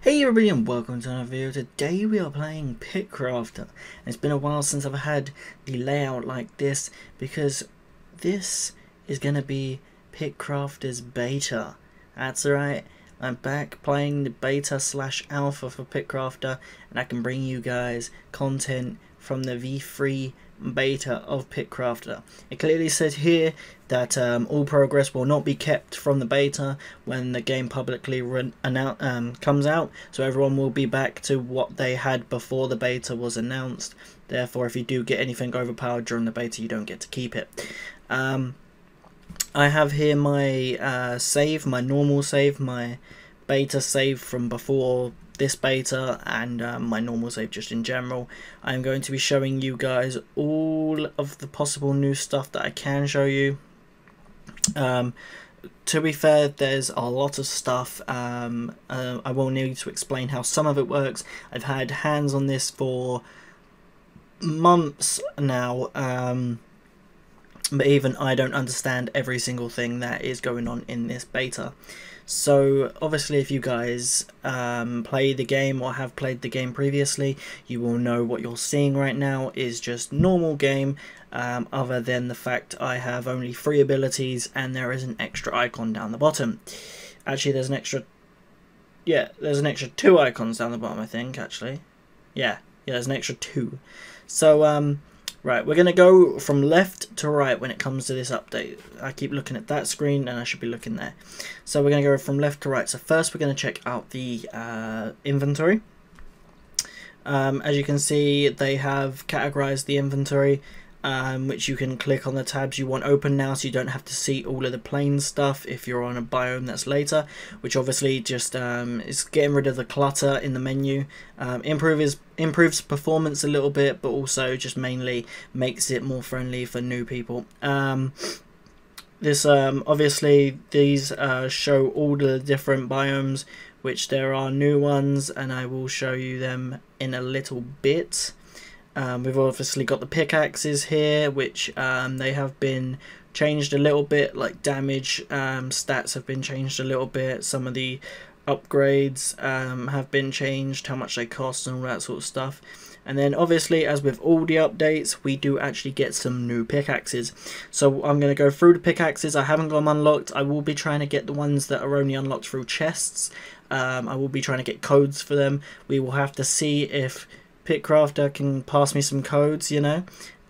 Hey everybody and welcome to another video. Today we are playing Pitcrafter. It's been a while since I've had the layout like this because this is going to be Pitcrafter's beta. That's right, I'm back playing the beta / alpha for Pitcrafter, and I can bring you guys content from the V3 beta of Pitcrafter. It clearly says here that all progress will not be kept from the beta when the game publicly comes out, so everyone will be back to what they had before the beta was announced. Therefore, if you do get anything overpowered during the beta, you don't get to keep it. I have here my save, my normal save, my beta save from before this beta, and my normal save just in general. I'm going to be showing you guys all of the possible new stuff that I can show you. To be fair, there's a lot of stuff. I will need to explain how some of it works. I've had hands on this for months now, but even I don't understand every single thing that is going on in this beta. So obviously if you guys play the game or have played the game previously, you will know what you're seeing right now is just normal game, other than the fact I have only 3 abilities and there is an extra icon down the bottom. Actually there's an extra 2 icons down the bottom, I think. Actually yeah, there's an extra 2. So right, we're going to go from left to right when it comes to this update. I keep looking at that screen and I should be looking there. So we're going to go from left to right. So first we're going to check out the inventory. As you can see, they have categorized the inventory, which you can click on the tabs you want open now, so you don't have to see all of the plain stuff if you're on a biome that's later, which obviously just is getting rid of the clutter in the menu. Improves performance a little bit, but also just mainly makes it more friendly for new people. Obviously these show all the different biomes, which there are new ones, and I will show you them in a little bit. We've obviously got the pickaxes here, which they have been changed a little bit, like damage stats have been changed a little bit, some of the upgrades have been changed, how much they cost and all that sort of stuff. And then obviously, as with all the updates, we do actually get some new pickaxes. So I'm going to go through the pickaxes. I haven't got them unlocked. I will be trying to get the ones that are only unlocked through chests. I will be trying to get codes for them. We will have to see if Pitcrafter can pass me some codes, you know.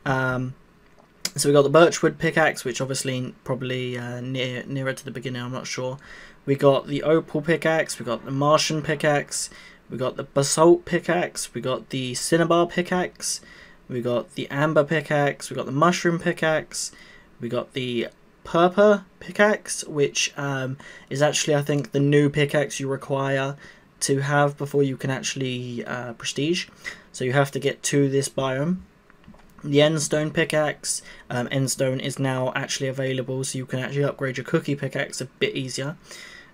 So we got the birchwood pickaxe, which obviously probably nearer to the beginning, I'm not sure. We got the opal pickaxe, we got the Martian pickaxe, we got the basalt pickaxe, we got the cinnabar pickaxe, we got the amber pickaxe, we got the mushroom pickaxe, we got the purple pickaxe, which is actually, I think, the new pickaxe you require to have before you can actually prestige. So you have to get to this biome. The endstone pickaxe, endstone is now actually available, so you can actually upgrade your cookie pickaxe a bit easier.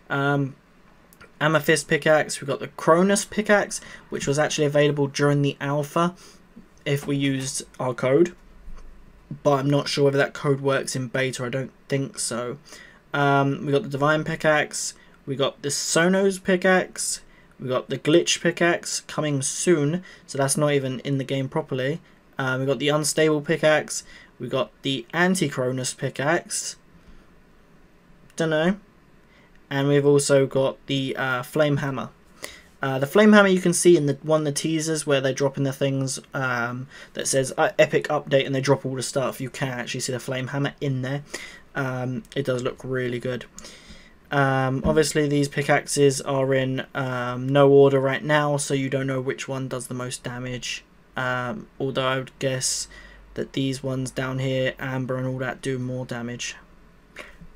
Amethyst pickaxe, we've got the Cronus pickaxe, which was actually available during the alpha if we used our code, but I'm not sure whether that code works in beta. I don't think so. We got the divine pickaxe, we got the Sonos pickaxe, we got the glitch pickaxe coming soon, so that's not even in the game properly. We got the unstable pickaxe, we got the anti-Cronus pickaxe, don't know, and we've also got the flame hammer. The flame hammer you can see in the teasers where they're dropping the things that says epic update, and they drop all the stuff. You can actually see the flame hammer in there. It does look really good. Obviously these pickaxes are in no order right now, so you don't know which one does the most damage, although I would guess that these ones down here, amber and all that, do more damage.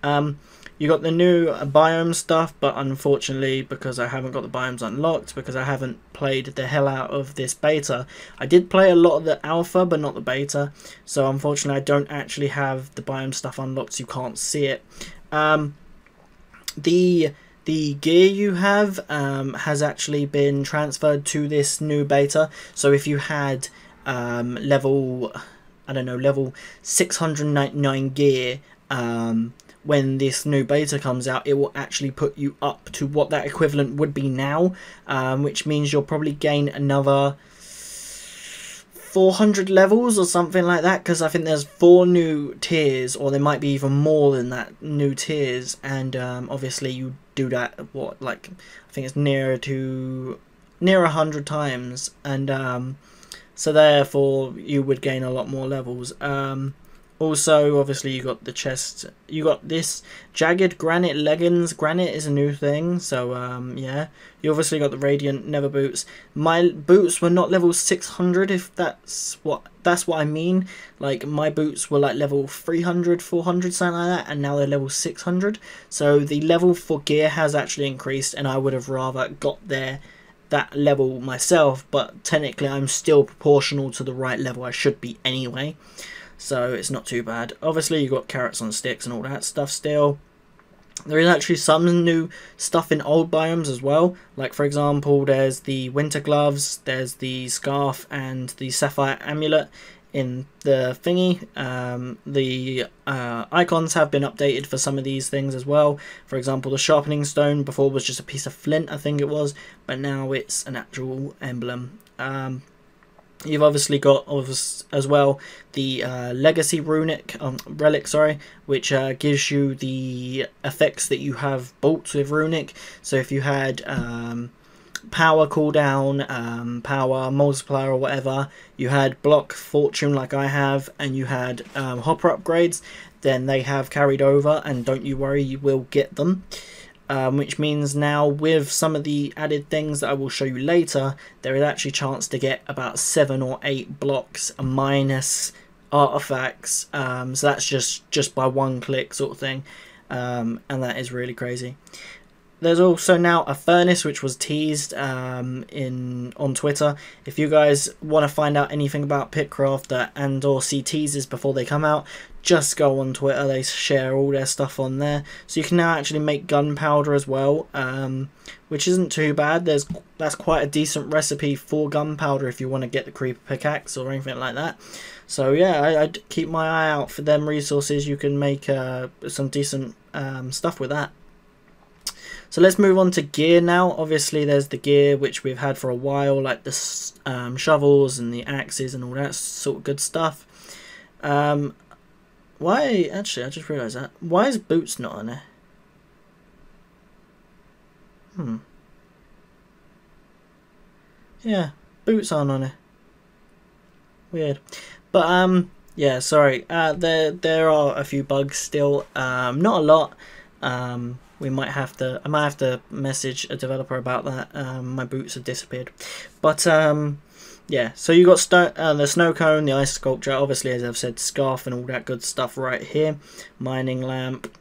You got the new biome stuff, but unfortunately, because I haven't got the biomes unlocked, because I haven't played the hell out of this beta. I did play a lot of the alpha, but not the beta, so unfortunately I don't actually have the biome stuff unlocked, so you can't see it. The gear you have has actually been transferred to this new beta. So if you had level 699 gear when this new beta comes out, it will actually put you up to what that equivalent would be now, which means you'll probably gain another 400 levels or something like that, because I think there's 4 new tiers, or there might be even more than that, new tiers. And obviously you do that, what, like, I think it's near 100 times, and so therefore you would gain a lot more levels. Also, obviously, you got the chest. You got this jagged granite leggings. Granite is a new thing, so yeah. You obviously got the radiant nether boots. My boots were not level 600, if that's what I mean. Like, my boots were like level 300, 400, something like that, and now they're level 600. So the level for gear has actually increased, and I would have rather got that level myself. But technically, I'm still proportional to the right level I should be anyway. So it's not too bad. Obviously, you got carrots on sticks and all that stuff still. There is actually some new stuff in old biomes as well. Like, for example, there's the winter gloves, there's the scarf, and the sapphire amulet in the thingy. The icons have been updated for some of these things as well. For example, the sharpening stone before was just a piece of flint, I think it was, but now it's an actual emblem. You've obviously got as well the legacy relic, sorry, which gives you the effects that you have bought with runic. So if you had power cooldown, power multiplier or whatever, you had block fortune like I have, and you had hopper upgrades, then they have carried over, and don't you worry, you will get them. Which means now with some of the added things that I will show you later, there is actually a chance to get about 7 or 8 blocks minus artifacts. So that's just by one click sort of thing, and that is really crazy. There's also now a furnace which was teased on Twitter. If you guys want to find out anything about Pitcraft and/or see teasers before they come out, just go on Twitter. They share all their stuff on there. So you can now actually make gunpowder as well, which isn't too bad. That's quite a decent recipe for gunpowder if you want to get the creeper pickaxe or anything like that. So yeah, I'd keep my eye out for them resources. You can make some decent stuff with that. So let's move on to gear now. Obviously there's the gear which we've had for a while, like the shovels and the axes and all that sort of good stuff. Why, actually I just realised that. Why is boots not on there? Yeah, boots aren't on it. Weird. But yeah, sorry. There are a few bugs still. Not a lot. I might have to message a developer about that. My boots have disappeared. But yeah, so you got the snow cone, the ice sculpture, obviously as I've said, scarf and all that good stuff right here, mining lamp,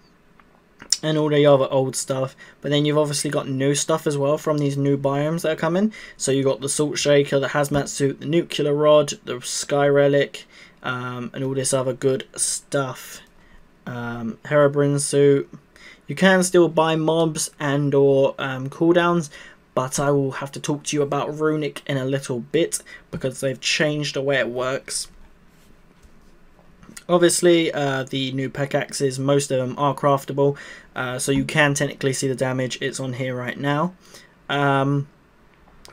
and all the other old stuff. But then you've obviously got new stuff as well from these new biomes that are coming. So you got the salt shaker, the hazmat suit, the nuclear rod, the sky relic, and all this other good stuff. Herobrine suit. You can still buy mobs and or cooldowns, but I will have to talk to you about runic in a little bit because they've changed the way it works. Obviously, the new pickaxes, most of them are craftable, so you can technically see the damage. It's on here right now.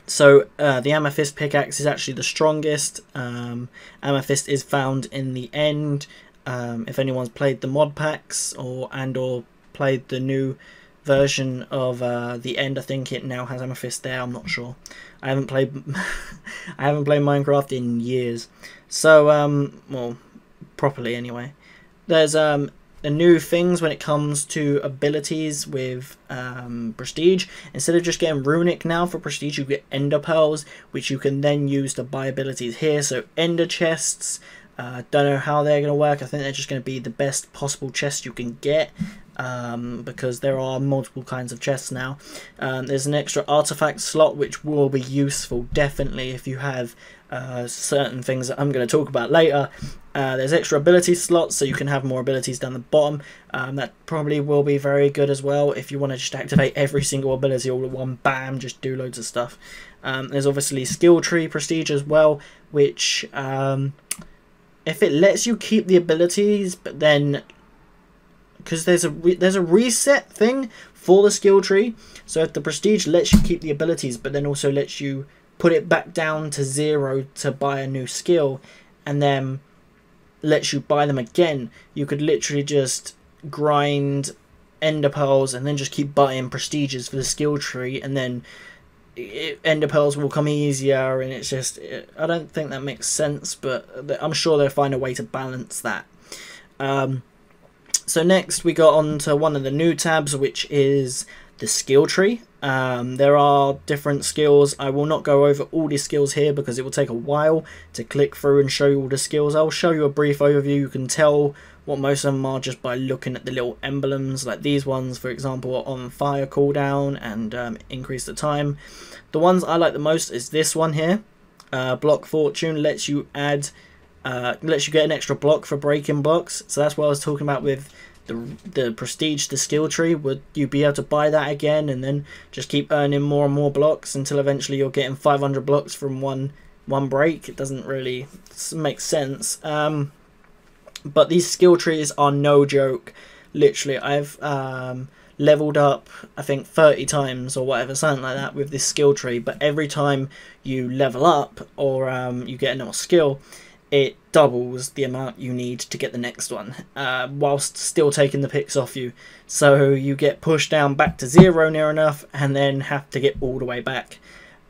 So the amethyst pickaxe is actually the strongest. Amethyst is found in the end. If anyone's played the mod packs or played the new version of the end, I think it now has amethyst there. I'm not sure. I haven't played Minecraft in years, so well, properly anyway. There's new things when it comes to abilities with prestige. Instead of just getting runic now for prestige, you get ender pearls, which you can then use to buy abilities here. So ender chests, don't know how they're going to work. I think they're just going to be the best possible chest you can get, because there are multiple kinds of chests now. There's an extra artifact slot which will be useful definitely if you have certain things that I'm going to talk about later. There's extra ability slots, so you can have more abilities down the bottom. That probably will be very good as well if you want to just activate every single ability all at one, bam, just do loads of stuff. There's obviously skill tree prestige as well, which if it lets you keep the abilities but then because there's a reset thing for the skill tree. So if the prestige lets you keep the abilities, but then also lets you put it back down to 0 to buy a new skill, and then lets you buy them again, you could literally just grind ender pearls and then just keep buying prestiges for the skill tree, and then ender pearls will come easier. And it's just, I don't think that makes sense, but I'm sure they'll find a way to balance that. So next we got on to one of the new tabs, which is the skill tree. There are different skills. I will not go over all these skills here because it will take a while to click through and show you all the skills. I'll show you a brief overview. You can tell what most of them are just by looking at the little emblems, like these ones for example are on fire cooldown and increase the time. The ones I like the most is this one here. Block fortune lets you add lets you get an extra block for breaking blocks. So that's what I was talking about with the prestige, the skill tree. Would you be able to buy that again and then just keep earning more and more blocks until eventually you're getting 500 blocks from one break? It doesn't really make sense. But these skill trees are no joke. Literally, I've leveled up I think 30 times or whatever, something like that, with this skill tree. But every time you level up or you get another skill, it doubles the amount you need to get the next one, whilst still taking the picks off you. So you get pushed down back to 0 near enough and then have to get all the way back.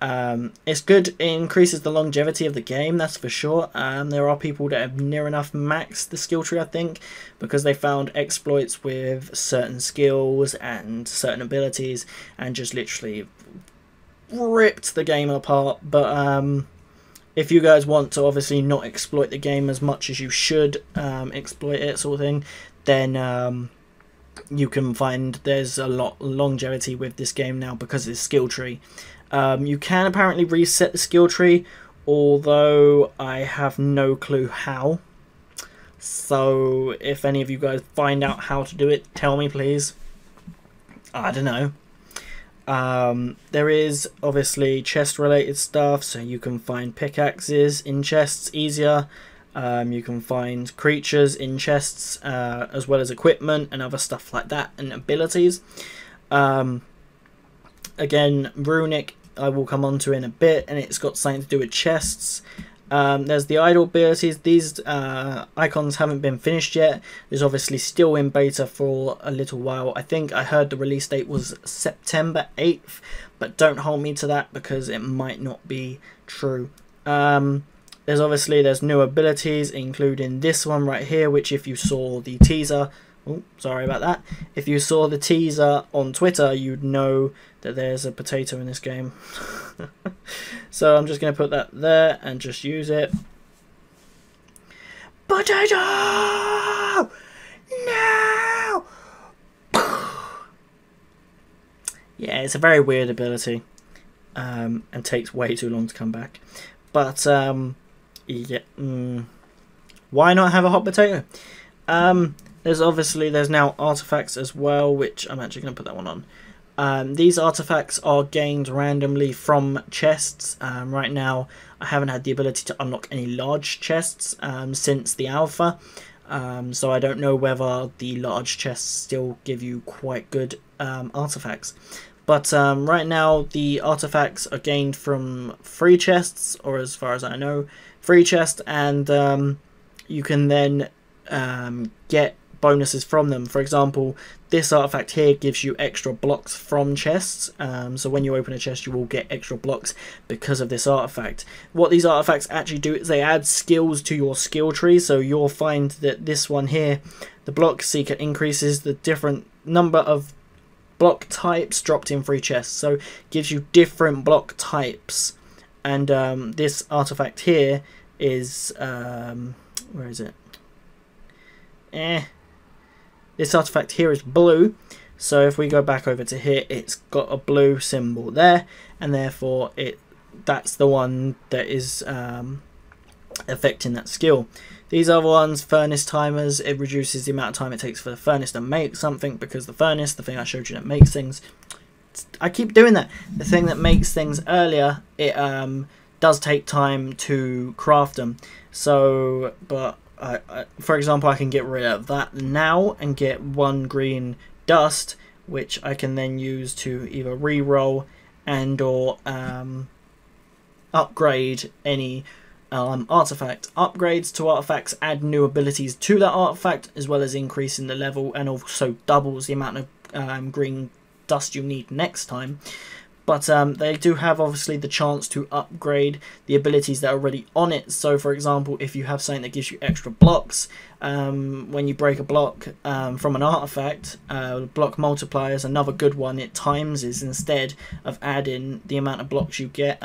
It's good. It increases the longevity of the game, that's for sure. There are people that have near enough maxed the skill tree, I think, because they found exploits with certain skills and certain abilities and just literally ripped the game apart. But if you guys want to obviously not exploit the game as much as you should exploit it, sort of thing, then you can find there's a lot of longevity with this game now because of the skill tree. You can apparently reset the skill tree, although I have no clue how. So if any of you guys find out how to do it, tell me please. I don't know. There is obviously chest related stuff, so you can find pickaxes in chests easier. You can find creatures in chests, as well as equipment and other stuff like that, and abilities. Again, runic I will come on to in a bit, and it's got something to do with chests. There's the idle abilities. These icons haven't been finished yet. It's obviously still in beta for a little while. I think I heard the release date was September 8th, but don't hold me to that because it might not be true. There's new abilities, including this one right here, which if you saw the teaser, oh, sorry about that. If you saw the teaser on Twitter, you'd know that there's a potato in this game. So I'm just going to put that there and just use it. Potato! No! Yeah, it's a very weird ability. And takes way too long to come back. But, yeah. Why not have a hot potato? There's now artifacts as well, which I'm actually going to put that one on. These artifacts are gained randomly from chests. Right now I haven't had the ability to unlock any large chests since the alpha, so I don't know whether the large chests still give you quite good artifacts. But right now the artifacts are gained from free chests, or as far as I know, free chest, and you can then get bonuses from them. For example, this artifact here gives you extra blocks from chests, so when you open a chest you will get extra blocks because of this artifact. What these artifacts actually do is they add skills to your skill tree, so you'll find that this one here, the block seeker, increases the different number of block types dropped in free chests, so gives you different block types. And this artifact here is where is it? This artifact here is blue, so if we go back over to here, it's got a blue symbol there, and therefore that's the one that is affecting that skill. These other ones, furnace timers, it reduces the amount of time it takes for the furnace to make something, because the furnace, the thing I showed you that makes things, I keep doing that, the thing that makes things earlier, it does take time to craft them. So, but for example, I can get rid of that now and get 1 green dust, which I can then use to either re-roll and or upgrade any artifact. Upgrades to artifacts add new abilities to that artifact, as well as increasing the level, and also doubles the amount of green dust you need next time. But they do have obviously the chance to upgrade the abilities that are already on it. So for example, if you have something that gives you extra blocks, when you break a block from an artifact, block multiplier is another good one. It times is instead of adding the amount of blocks you get.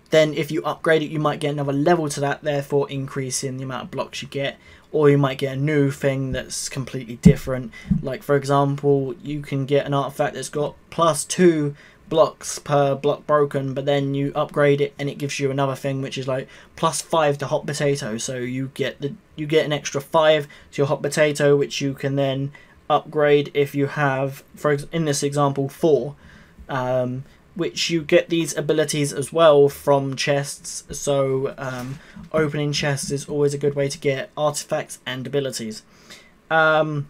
Then if you upgrade it, you might get another level to that, therefore increasing the amount of blocks you get. Or you might get a new thing that's completely different. Like for example, you can get an artifact that's got +2 blocks per block broken, but then you upgrade it and it gives you another thing which is like +5 to hot potato. So you get an extra 5 to your hot potato, which you can then upgrade if you have, in this example, 4. Which you get these abilities as well from chests. So opening chests is always a good way to get artifacts and abilities. I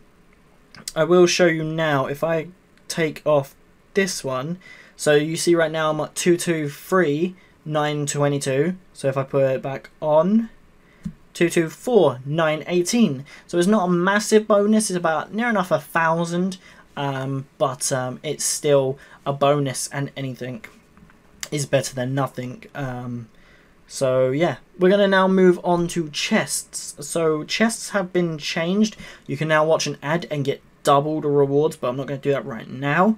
will show you now, if I take off this one, so you see right now I'm at 223, 922. So if I put it back on, 224, 918. So it's not a massive bonus, it's about near enough 1,000. But it's still a bonus, and anything is better than nothing. So yeah, we're going to now move on to chests. So chests have been changed. You can now watch an ad and get double the rewards, but I'm not going to do that right now.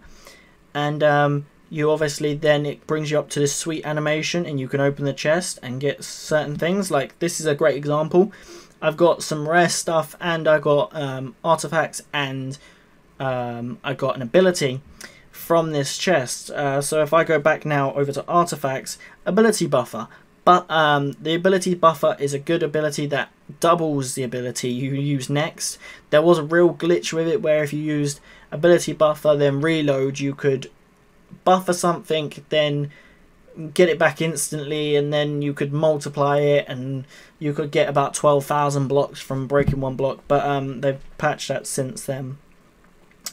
And you obviously then, it brings you up to this sweet animation and you can open the chest and get certain things. Like this is a great example. I've got some rare stuff and I got artifacts, and I got an ability from this chest. So if I go back now over to artifacts, ability buffer. But the ability buffer is a good ability that doubles the ability you use next. There was a real glitch with it where if you used ability buffer then reload, you could buffer something, then get it back instantly, and then you could multiply it and you could get about 12,000 blocks from breaking 1 block. But they've patched that since then.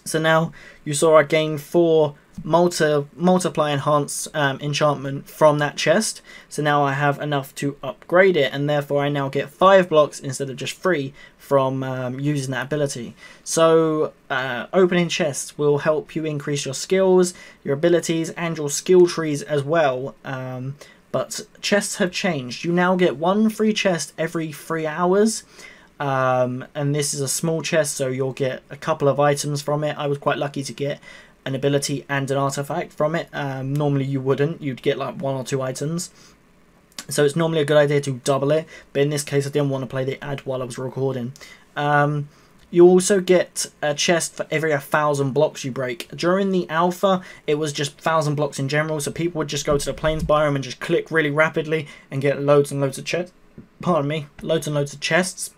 So now you saw I gained 4 multiply enhanced enchantment from that chest. So now I have enough to upgrade it, and therefore I now get 5 blocks instead of just 3 from using that ability. So opening chests will help you increase your skills, your abilities, and your skill trees as well. But chests have changed. You now get 1 free chest every 3 hours. And this is a small chest, so you'll get a couple of items from it. I was quite lucky to get an ability and an artifact from it. Normally you wouldn't, you'd get like 1 or 2 items. So it's normally a good idea to double it, but in this case I didn't want to play the ad while I was recording. You also get a chest for every 1,000 blocks you break. During the alpha, it was just 1,000 blocks in general, so people would just go to the plains biome and just click really rapidly and get loads and loads of chests. Pardon me, loads and loads of chests.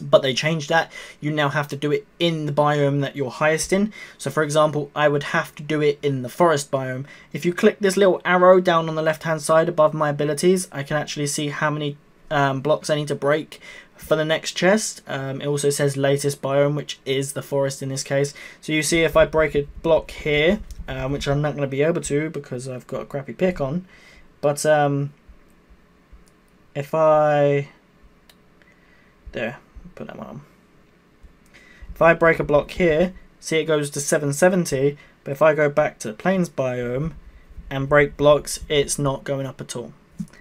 But they changed that. You now have to do it in the biome that you're highest in. So for example, I would have to do it in the forest biome. If you click this little arrow down on the left hand side above my abilities, I can actually see how many blocks I need to break for the next chest. It also says latest biome, which is the forest in this case. So you see if I break a block here, which I'm not going to be able to because I've got a crappy pick on, but if I put that one on. If I break a block here, see it goes to 770, but if I go back to the plains biome and break blocks, it's not going up at all.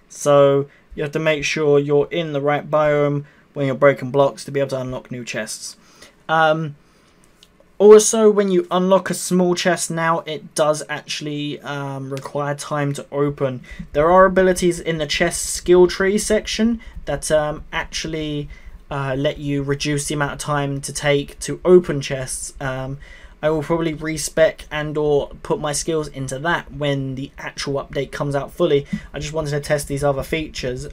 So you have to make sure you're in the right biome when you're breaking blocks to be able to unlock new chests. Also, when you unlock a small chest now, it does actually require time to open. There are abilities in the chest skill tree section that actually let you reduce the amount of time to take to open chests. I will probably respec and or put my skills into that when the actual update comes out fully. I just wanted to test these other features.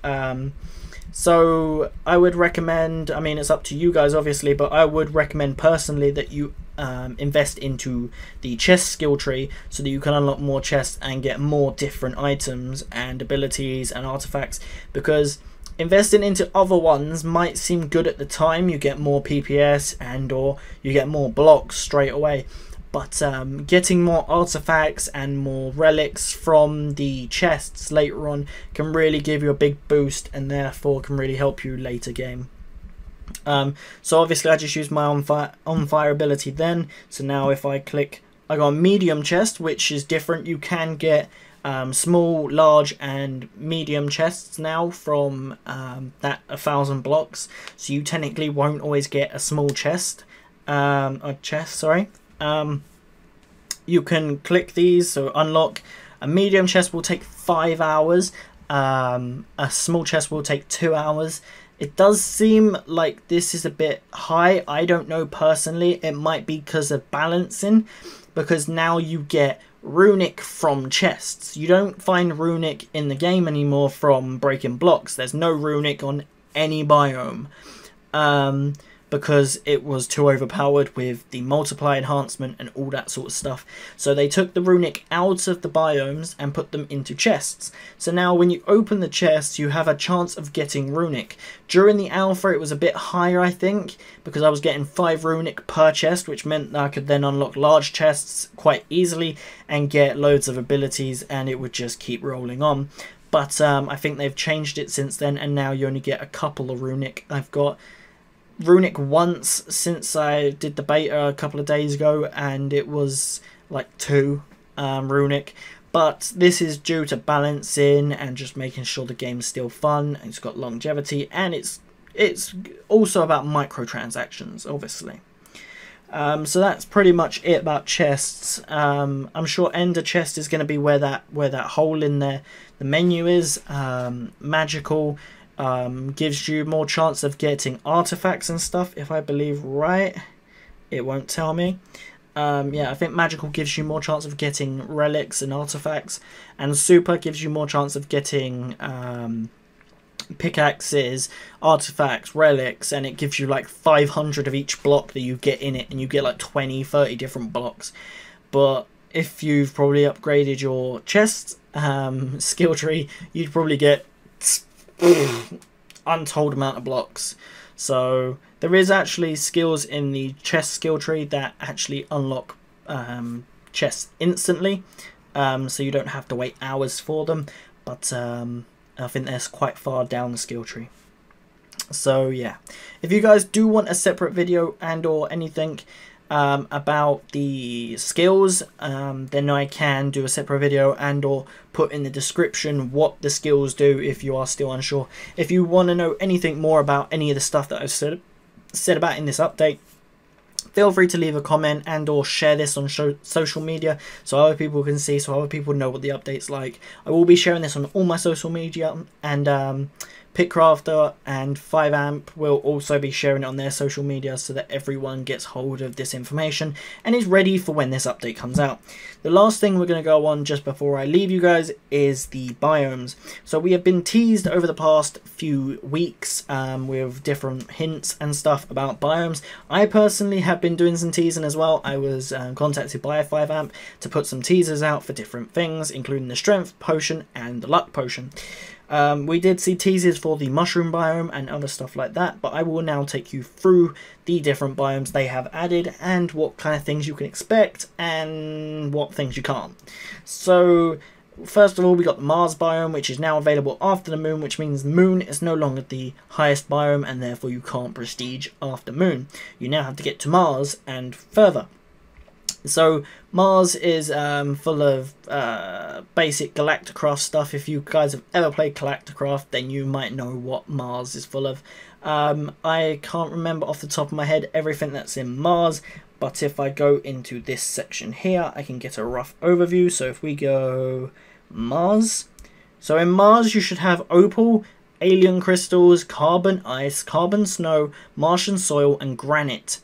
So I would recommend, I mean it's up to you guys obviously, but I would recommend personally that you invest into the chest skill tree so that you can unlock more chests and get more different items and abilities and artifacts, because investing into other ones might seem good at the time. You get more PPS and or you get more blocks straight away. But getting more artifacts and more relics from the chests later on can really give you a big boost, and therefore can really help you later game. So obviously I just used my on fire ability then. So now if I click, I got a medium chest, which is different. You can get small, large and medium chests now from that 1,000 blocks. So you technically won't always get a small chest, you can click these. So unlock a medium chest will take 5 hours, a small chest will take 2 hours. It does seem like this is a bit high. I don't know personally. It might be because of balancing, because now you get runic from chests. You don't find runic in the game anymore from breaking blocks. There's no runic on any biome because it was too overpowered with the multiply enhancement and all that sort of stuff. So they took the runic out of the biomes and put them into chests. So now when you open the chest, you have a chance of getting runic. During the alpha it was a bit higher, I think, because I was getting 5 runic per chest, which meant that I could then unlock large chests quite easily and get loads of abilities, and it would just keep rolling on. But I think they've changed it since then, and now you only get a couple of runic. I've got runic once since I did the beta a couple of days ago, and it was like 2 runic. But this is due to balancing and just making sure the game's still fun. It's got longevity, and it's also about microtransactions, obviously. So that's pretty much it about chests. I'm sure Ender chest is going to be where that hole in the menu is. Magical gives you more chance of getting artifacts and stuff, if I believe right. It won't tell me. Yeah, I think magical gives you more chance of getting relics and artifacts, and super gives you more chance of getting pickaxes, artifacts, relics, and it gives you like 500 of each block that you get in it, and you get like 20-30 different blocks. But if you've probably upgraded your chest skill tree, you'd probably get untold amount of blocks. So there is actually skills in the chest skill tree that actually unlock chests instantly, so you don't have to wait hours for them. But I think they're quite far down the skill tree. So yeah, if you guys do want a separate video and or anything about the skills, then I can do a separate video and or put in the description what the skills do if you are still unsure. If you want to know anything more about any of the stuff that I've said about in this update, feel free to leave a comment and or share this on social media so other people can see, so other people know what the update's like. I will be sharing this on all my social media, and Pitcrafter and 5amp will also be sharing it on their social media so that everyone gets hold of this information and is ready for when this update comes out. The last thing we're going to go on just before I leave you guys is the biomes. So we have been teased over the past few weeks with different hints and stuff about biomes. I personally have been doing some teasing as well. I was contacted by 5amp to put some teasers out for different things, including the strength potion and the luck potion. We did see teasers for the mushroom biome and other stuff like that, but I will now take you through the different biomes they have added and what kind of things you can expect and what things you can't. So first of all, we got the Mars biome, which is now available after the moon, which means the moon is no longer the highest biome and therefore you can't prestige after moon. You now have to get to Mars and further. So Mars is full of basic Galacticraft stuff. If you guys have ever played Galacticraft, then you might know what Mars is full of. I can't remember off the top of my head everything that's in Mars, but if I go into this section here, I can get a rough overview. So if we go Mars, so in Mars you should have opal, alien crystals, carbon ice, carbon snow, Martian soil and granite.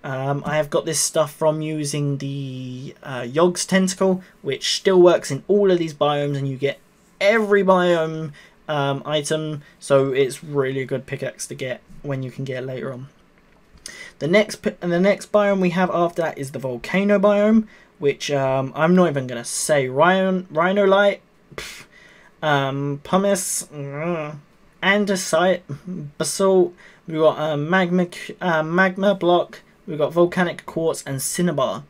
I have got this stuff from using the Yogg's Tentacle, which still works in all of these biomes, and you get every biome item, so it's really a good pickaxe to get when you can get it later on. The next biome we have after that is the volcano biome, which I'm not even going to say. Rhinolite, pumice, andesite, basalt, we've got magma block, we've got volcanic quartz, and cinnabar.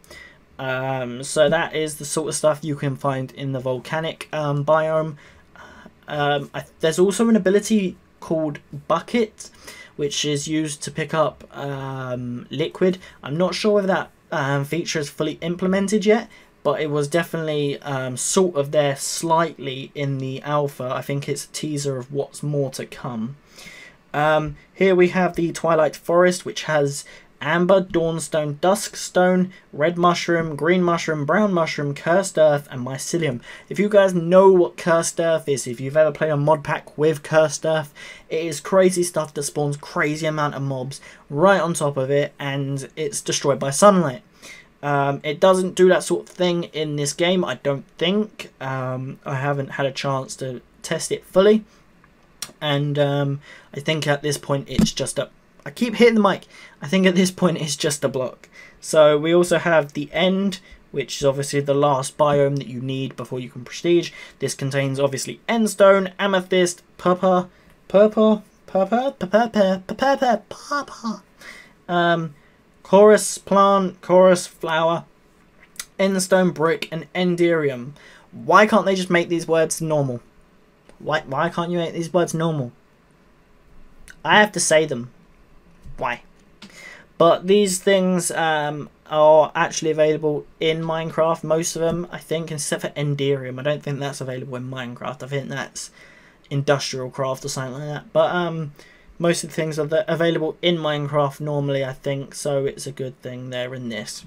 So that is the sort of stuff you can find in the volcanic biome. There's also an ability called bucket, which is used to pick up liquid. I'm not sure whether that feature is fully implemented yet, but it was definitely sort of there slightly in the alpha. I think it's a teaser of what's more to come. Here we have the Twilight Forest, which has amber, dawnstone, duskstone, red mushroom, green mushroom, brown mushroom, cursed earth, and mycelium. If you guys know what cursed earth is, if you've ever played a mod pack with cursed earth, it is crazy stuff that spawns crazy amount of mobs right on top of it, and it's destroyed by sunlight. It doesn't do that sort of thing in this game, I don't think. I haven't had a chance to test it fully, and I think at this point it's just a... I keep hitting the mic. I think at this point it's just a block. So we also have the end, which is obviously the last biome that you need before you can prestige. This contains obviously endstone, amethyst, purple, chorus plant, chorus flower, endstone brick, and enderium. Why can't they just make these words normal? Why can't you make these words normal? I have to say them. Why? But these things are actually available in Minecraft, most of them, I think, except for enderium. I don't think that's available in Minecraft. I think that's industrial craft or something like that. But most of the things are available in Minecraft normally, I think, so it's a good thing they're in this.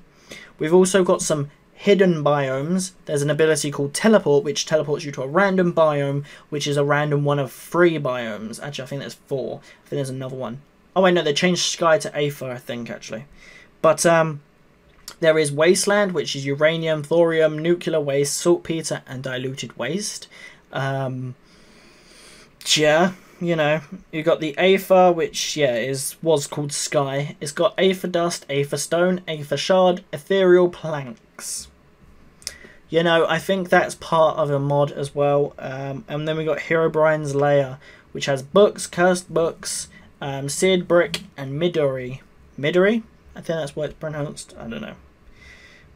We've also got some hidden biomes. There's an ability called teleport, which teleports you to a random biome, which is a random one of 3 biomes. Actually, I think there's 4. I think there's another one. Oh wait, no, they changed Sky to Aether, I think, actually. But there is Wasteland, which is uranium, thorium, nuclear waste, saltpeter, and diluted waste. Yeah, you know, you got the Aether, which, yeah, was called Sky. It's got Aether dust, Aether stone, Aether shard, ethereal planks. You know, I think that's part of a mod as well. And then we got Herobrine's Lair, which has books, cursed books, seared brick, and Midori. Midori? I think that's what it's pronounced. I don't know.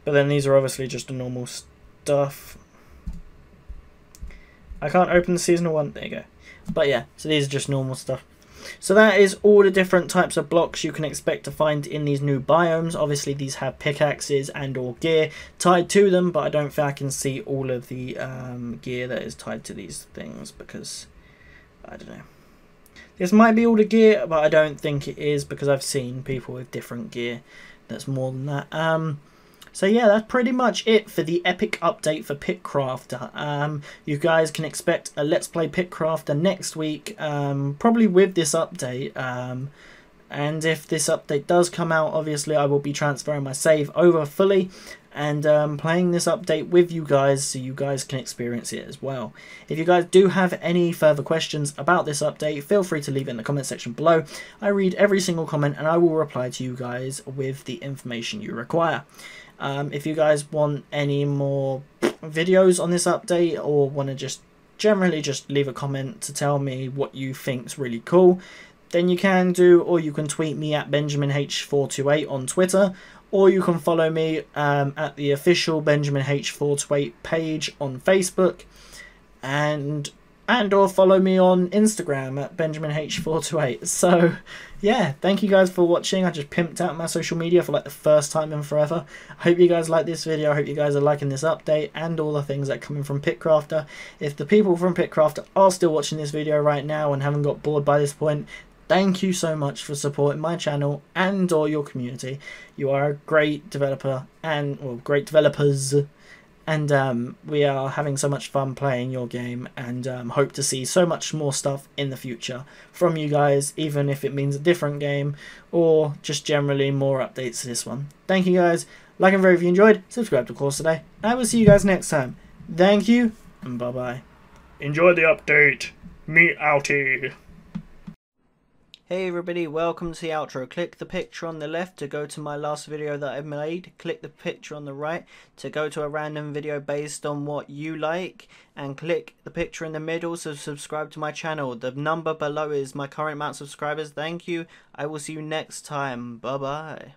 But then these are obviously just the normal stuff. I can't open the seasonal one. There you go. But yeah, so these are just normal stuff. So that is all the different types of blocks you can expect to find in these new biomes. Obviously these have pickaxes and or gear tied to them, but I don't think I can see all of the gear that is tied to these things because I don't know. This might be all the gear, but I don't think it is because I've seen people with different gear that's more than that. So yeah, that's pretty much it for the epic update for Pitcrafter. You guys can expect a Let's Play Pitcrafter next week, probably with this update. And if this update does come out, obviously I will be transferring my save over fully and playing this update with you guys so you guys can experience it as well. If you guys do have any further questions about this update, feel free to leave it in the comment section below. I read every single comment and I will reply to you guys with the information you require. If you guys want any more videos on this update or want to just generally just leave a comment to tell me what you think's really cool, then you can do, or you can tweet me at BenjaminH428 on Twitter, or you can follow me at the official BenjaminH428 page on Facebook, and or follow me on Instagram at BenjaminH428. So yeah, thank you guys for watching. I just pimped out my social media for like the first time in forever. I hope you guys like this video. I hope you guys are liking this update and all the things that are coming from Pitcrafter. If the people from Pitcrafter are still watching this video right now and haven't got bored by this point, thank you so much for supporting my channel and or your community. You are a great developer and, well, great developers. And we are having so much fun playing your game, and hope to see so much more stuff in the future from you guys, even if it means a different game or just generally more updates to this one. Thank you guys. Like and favorite if you enjoyed, subscribe to course today, and I will see you guys next time. Thank you, and bye bye. Enjoy the update. Me outie. Hey everybody, welcome to the outro. Click the picture on the left to go to my last video that I've made. Click the picture on the right to go to a random video based on what you like. And click the picture in the middle to subscribe to my channel. The number below is my current amount of subscribers. Thank you. I will see you next time. Bye bye.